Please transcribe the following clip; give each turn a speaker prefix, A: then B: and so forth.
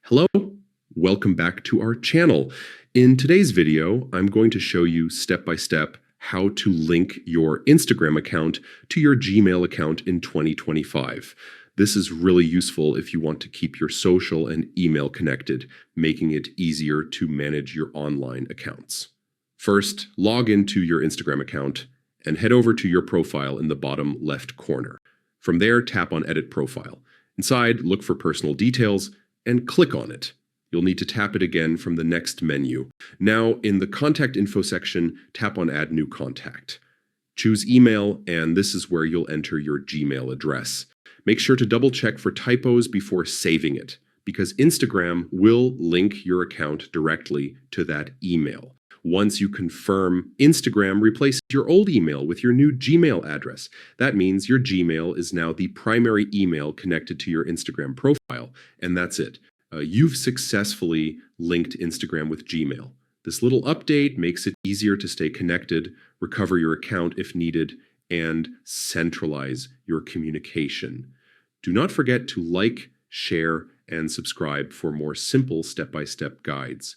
A: Hello, welcome back to our channel. In today's video, I'm going to show you step by step how to link your Instagram account to your Gmail account in 2025. This is really useful if you want to keep your social and email connected, making it easier to manage your online accounts. First, log into your Instagram account and head over to your profile in the bottom left corner. From there, tap on Edit Profile. Inside, look for Personal Details and click on it. You'll need to tap it again from the next menu. Now, in the Contact Info section, tap on Add New Contact. Choose Email, and this is where you'll enter your Gmail address. Make sure to double check for typos before saving it, because Instagram will link your account directly to that email. Once you confirm, Instagram replaces your old email with your new Gmail address. That means your Gmail is now the primary email connected to your Instagram profile, and that's it. You've successfully linked Instagram with Gmail. This little update makes it easier to stay connected, recover your account if needed, and centralize your communication. Do not forget to like, share, and subscribe for more simple step-by-step guides.